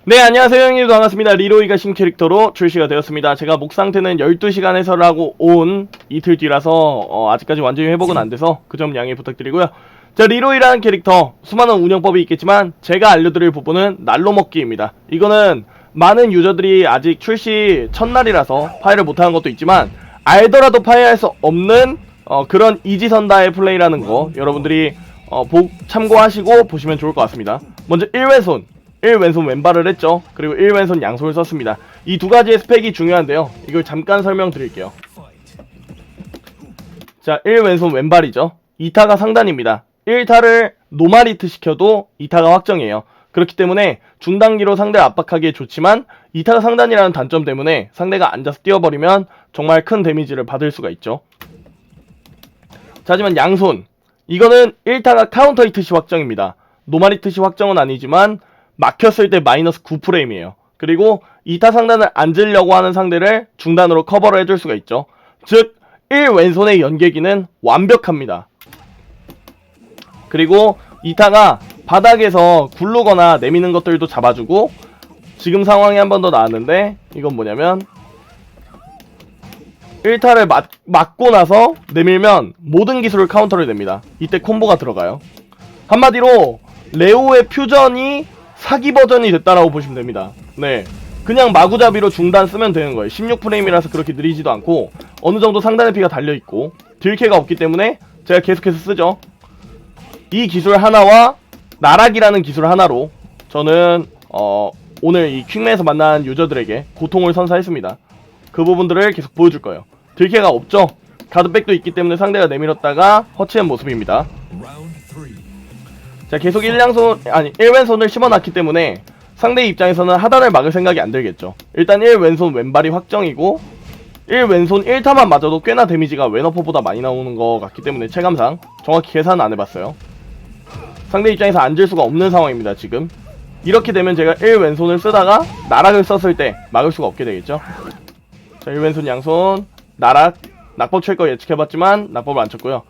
네, 안녕하세요 형님도 반갑습니다. 리로이가 신캐릭터로 출시가 되었습니다. 제가 목 상태는 12시간 해설하고 온 이틀 뒤라서 아직까지 완전히 회복은 안 돼서 그 점 양해 부탁드리고요. 자, 리로이라는 캐릭터 수많은 운영법이 있겠지만 제가 알려드릴 부분은 날로 먹기입니다. 이거는 많은 유저들이 아직 출시 첫날이라서 파괴를 못하는 것도 있지만 알더라도 파괴할 수 없는 그런 이지선다의 플레이라는 거 여러분들이 참고하시고 보시면 좋을 것 같습니다. 먼저 1왼손 1왼손 왼발을 했죠. 그리고 1왼손 양손을 썼습니다. 이 두 가지의 스펙이 중요한데요. 이걸 잠깐 설명드릴게요. 자, 1왼손 왼발이죠. 2타가 상단입니다. 1타를 노말히트 시켜도 2타가 확정이에요. 그렇기 때문에 중단기로 상대를 압박하기에 좋지만 2타가 상단이라는 단점 때문에 상대가 앉아서 뛰어버리면 정말 큰 데미지를 받을 수가 있죠. 자, 하지만 양손 이거는 1타가 카운터 히트 시 확정입니다. 노말히트 시 확정은 아니지만 막혔을 때 마이너스 9프레임이에요. 그리고 2타 상단을 앉으려고 하는 상대를 중단으로 커버를 해줄 수가 있죠. 즉 1왼손의 연계기는 완벽합니다. 그리고 2타가 바닥에서 굴르거나 내미는 것들도 잡아주고 지금 상황이 한 번 더 나왔는데 이건 뭐냐면 1타를 맞고 나서 내밀면 모든 기술을 카운터를 냅니다. 이때 콤보가 들어가요. 한마디로 레오의 퓨전이 사기 버전이 됐다라고 보시면 됩니다. 네, 그냥 마구잡이로 중단 쓰면 되는 거예요. 16프레임이라서 그렇게 느리지도 않고 어느정도 상단의 피가 달려있고 딜캐가 없기 때문에 제가 계속해서 쓰죠. 이 기술 하나와 나락이라는 기술 하나로 저는 오늘 이 퀵맨에서 만난 유저들에게 고통을 선사했습니다. 그 부분들을 계속 보여줄 거예요. 딜캐가 없죠. 가드백도 있기 때문에 상대가 내밀었다가 허치한 모습입니다. 자, 계속 1왼손을 심어놨기 때문에 상대 입장에서는 하단을 막을 생각이 안 들겠죠. 일단 1왼손 왼발이 확정이고 1왼손 1타만 맞아도 꽤나 데미지가 왼어퍼보다 많이 나오는 것 같기 때문에 체감상 정확히 계산 안 해봤어요. 상대 입장에서 앉을 수가 없는 상황입니다. 지금 이렇게 되면 제가 1왼손을 쓰다가 나락을 썼을 때 막을 수가 없게 되겠죠. 자, 1왼손 양손 나락 낙법 칠 거 예측해봤지만 낙법을 안 쳤고요.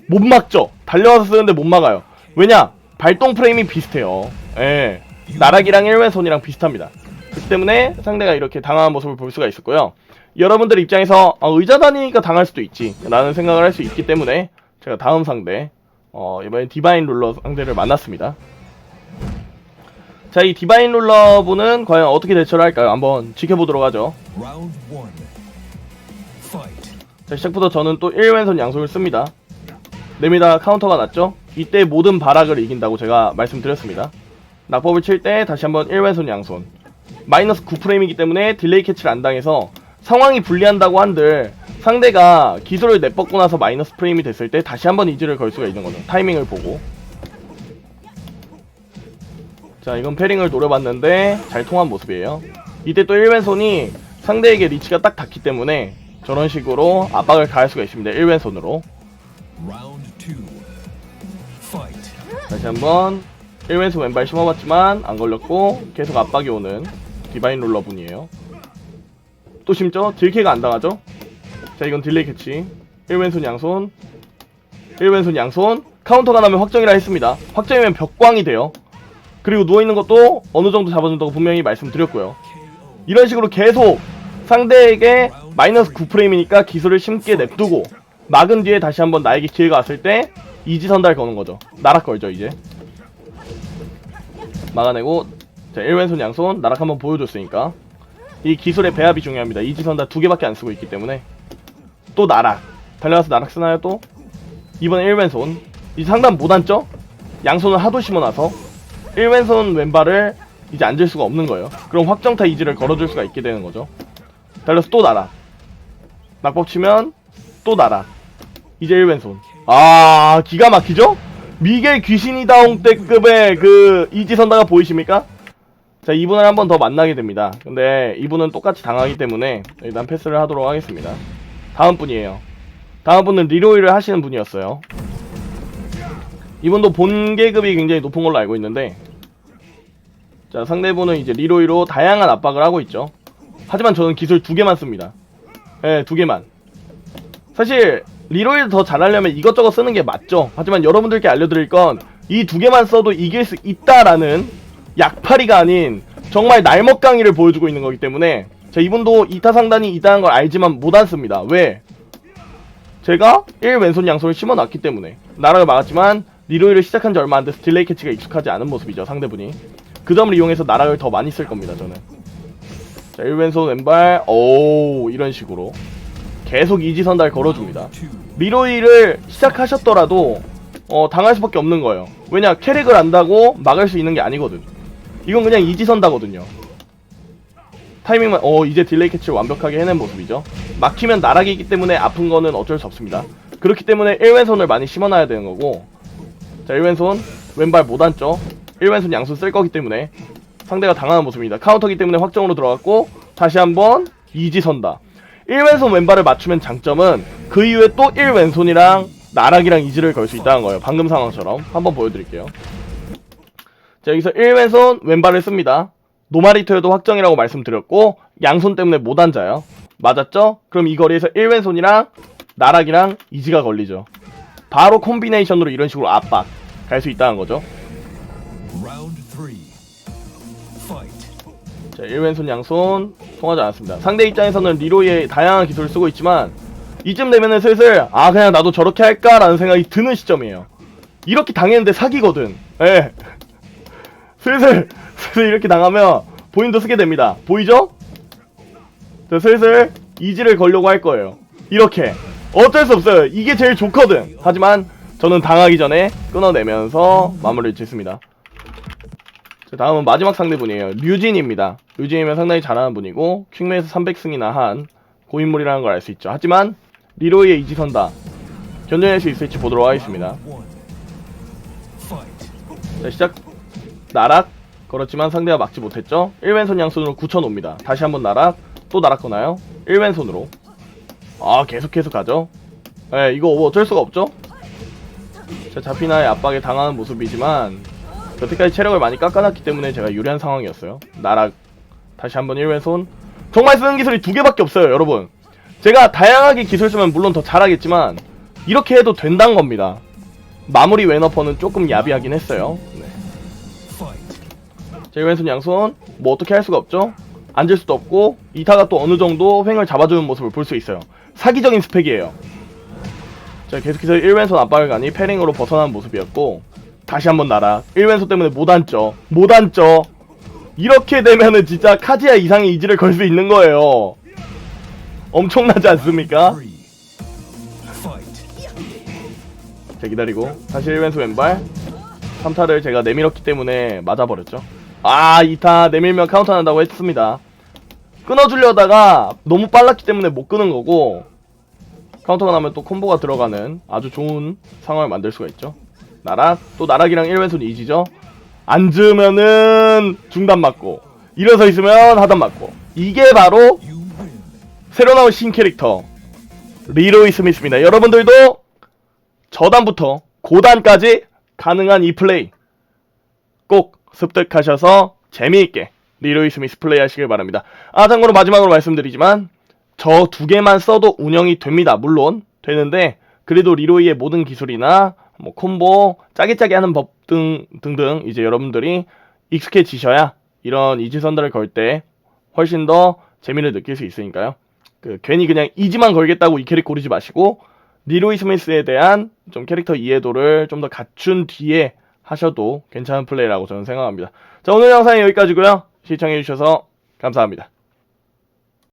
못 막죠. 달려와서 쓰는데 못 막아요. 왜냐? 발동 프레임이 비슷해요. 예, 나락이랑 1왼손이랑 비슷합니다. 그렇기 때문에 상대가 이렇게 당황한 모습을 볼 수가 있었고요. 여러분들 입장에서 의자다니니까 당할 수도 있지 라는 생각을 할 수 있기 때문에 제가 다음 상대 이번엔 디바인 룰러 상대를 만났습니다. 자, 이 디바인 룰러 분은 과연 어떻게 대처를 할까요? 한번 지켜보도록 하죠. 자, 시작부터 저는 또 1왼손 양손을 씁니다. 내미다가 카운터가 났죠? 이때 모든 발악을 이긴다고 제가 말씀드렸습니다. 낙법을 칠 때 다시 한번 1왼손 양손 마이너스 9프레임이기 때문에 딜레이 캐치를 안 당해서 상황이 불리한다고 한들 상대가 기술을 내뻗고 나서 마이너스 프레임이 됐을 때 다시 한번 이지를 걸 수가 있는 거죠. 타이밍을 보고. 자, 이건 패링을 노려봤는데 잘 통한 모습이에요. 이때 또 1왼손이 상대에게 리치가 딱 닿기 때문에 저런 식으로 압박을 가할 수가 있습니다. 1왼손으로. 다시 한번 1왼손 왼발 심어봤지만 안 걸렸고 계속 압박이 오는 디바인 롤러 분이에요. 또 심죠? 딜캐가 안 당하죠? 자, 이건 딜레이 캐치. 1왼손 양손 1왼손 양손 카운터가 나면 확정이라 했습니다. 확정이면 벽광이 돼요. 그리고 누워있는 것도 어느정도 잡아준다고 분명히 말씀드렸고요. 이런 식으로 계속 상대에게 마이너스 9프레임이니까 기술을 심게 냅두고 막은 뒤에 다시 한번 나에게 기회가 왔을 때 이지선달 거는 거죠. 나락 걸죠. 이제 막아내고 자, 1왼손 양손 나락 한번 보여줬으니까 이 기술의 배합이 중요합니다. 이지선달 2개밖에 안 쓰고 있기 때문에 또 나락 달려가서 나락 쓰나요? 또 이번엔 1왼손 이제 상단 못 앉죠? 양손을 하도 심어놔서 1왼손 왼발을 이제 앉을 수가 없는 거예요. 그럼 확정타 이지를 걸어줄 수가 있게 되는 거죠. 달려서 또 나락 낙법 치면 또 나락 이제 1왼손 기가 막히죠? 미겔 귀신이다옹 때급의 그 이지선다가 보이십니까? 자, 이분을 한 번 더 만나게 됩니다. 근데 이분은 똑같이 당하기 때문에 일단 패스를 하도록 하겠습니다. 다음 분이에요. 다음 분은 리로이를 하시는 분이었어요. 이분도 본 계급이 굉장히 높은 걸로 알고 있는데 자, 상대분은 이제 리로이로 다양한 압박을 하고 있죠. 하지만 저는 기술 2개만 씁니다. 예, 2개만. 사실 리로이를 더 잘하려면 이것저것 쓰는 게 맞죠. 하지만 여러분들께 알려드릴 건 이 2개만 써도 이길 수 있다라는 약파리가 아닌 정말 날먹 강의를 보여주고 있는 거기 때문에 자, 이분도 2타 상단이 있다는 걸 알지만 못 안씁니다. 왜? 제가 1 왼손 양손을 심어놨기 때문에. 나락을 막았지만 리로이를 시작한 지 얼마 안 돼서 딜레이 캐치가 익숙하지 않은 모습이죠, 상대분이. 그 점을 이용해서 나락을 더 많이 쓸 겁니다, 저는. 자, 1 왼손 왼발, 오, 이런 식으로 계속 이지선달 걸어줍니다. 리로이를 시작하셨더라도 당할 수밖에 없는 거예요. 왜냐, 캐릭을 안다고 막을 수 있는 게 아니거든. 이건 그냥 이지선다거든요. 타이밍만, 이제 딜레이 캐치를 완벽하게 해낸 모습이죠. 막히면 나락이기 때문에 아픈 거는 어쩔 수 없습니다. 그렇기 때문에 1왼손을 많이 심어놔야 되는 거고. 자, 1왼손 왼발 못 앉죠. 1왼손 양손 쓸 거기 때문에 상대가 당하는 모습입니다. 카운터기 때문에 확정으로 들어갔고, 다시 한번 이지선다. 1왼손 왼발을 맞추면 장점은 그 이후에 또 1왼손이랑 나락이랑 이지를 걸 수 있다는 거예요. 방금 상황처럼. 한번 보여드릴게요. 자, 여기서 1왼손 왼발을 씁니다. 노마리토여도 확정이라고 말씀드렸고, 양손 때문에 못 앉아요. 맞았죠? 그럼 이 거리에서 1왼손이랑 나락이랑 이지가 걸리죠. 바로 콤비네이션으로 이런 식으로 압박 갈 수 있다는 거죠. 자, 1왼손 양손 통하지 않았습니다. 상대 입장에서는 리로이의 다양한 기술을 쓰고 있지만 이쯤 되면은 슬슬 그냥 나도 저렇게 할까? 라는 생각이 드는 시점이에요. 이렇게 당했는데 사기거든. 예. 슬슬 이렇게 당하면 본인도 쓰게 됩니다. 보이죠? 자, 슬슬 이지를 걸려고 할 거예요. 이렇게. 어쩔 수 없어요. 이게 제일 좋거든. 하지만 저는 당하기 전에 끊어내면서 마무리를 짓습니다. 자, 다음은 마지막 상대분이에요. 류진입니다. 류진이면 상당히 잘하는 분이고 퀵맨에서 300승이나 한 고인물이라는 걸 알 수 있죠. 하지만 리로이의 이지선다 견뎌낼 수 있을지 보도록 하겠습니다. 자, 시작. 나락. 그렇지만 상대가 막지 못했죠. 1왼손 양손으로 굳혀놓습니다. 다시 한번 나락. 또 나락 거나요? 1왼손으로. 계속 가죠. 이거 어쩔 수가 없죠. 자, 자피나의 압박에 당하는 모습이지만 여태까지 체력을 많이 깎아놨기 때문에 제가 유리한 상황이었어요. 나락. 다시 한번 1왼손. 정말 쓰는 기술이 2개밖에 없어요, 여러분. 제가 다양하게 기술 쓰면 물론 더 잘하겠지만 이렇게 해도 된다는 겁니다. 마무리 왼어퍼는 조금 야비하긴 했어요. 네. 자, 왼손 양손 뭐 어떻게 할 수가 없죠. 앉을 수도 없고 이타가 또 어느 정도 횡을 잡아주는 모습을 볼 수 있어요. 사기적인 스펙이에요. 자, 계속해서 1왼손 압박을 가니 패링으로 벗어난 모습이었고, 다시 한번 나락. 1왼손 때문에 못 앉죠. 이렇게 되면은 진짜 카지야 이상의 이지를 걸 수 있는 거예요. 엄청나지 않습니까? 자, 기다리고 다시 1왼손 왼발. 3타를 제가 내밀었기 때문에 맞아버렸죠. 2타 내밀면 카운터 난다고 했습니다. 끊어주려다가 너무 빨랐기 때문에 못 끄는 거고, 카운터가 나면 또 콤보가 들어가는 아주 좋은 상황을 만들 수가 있죠. 나락. 또 나락이랑 1왼손 이지죠. 앉으면은 중단 맞고 일어서 있으면 하단 맞고. 이게 바로 새로 나온 신캐릭터 리로이 스미스입니다. 여러분들도 저단부터 고단까지 가능한 이 플레이 꼭 습득하셔서 재미있게 리로이 스미스 플레이 하시길 바랍니다. 참고로 마지막으로 말씀드리지만 저 2개만 써도 운영이 됩니다. 물론 되는데 그래도 리로이의 모든 기술이나 뭐 콤보 짜게짜게 하는 법 등등 이제 여러분들이 익숙해지셔야 이런 이지선달을 걸 때 훨씬 더 재미를 느낄 수 있으니까요. 괜히 그냥 이지만 걸겠다고 이 캐릭 고르지 마시고 리로이 스미스에 대한 좀 캐릭터 이해도를 좀 더 갖춘 뒤에 하셔도 괜찮은 플레이라고 저는 생각합니다. 자, 오늘 영상은 여기까지고요. 시청해주셔서 감사합니다.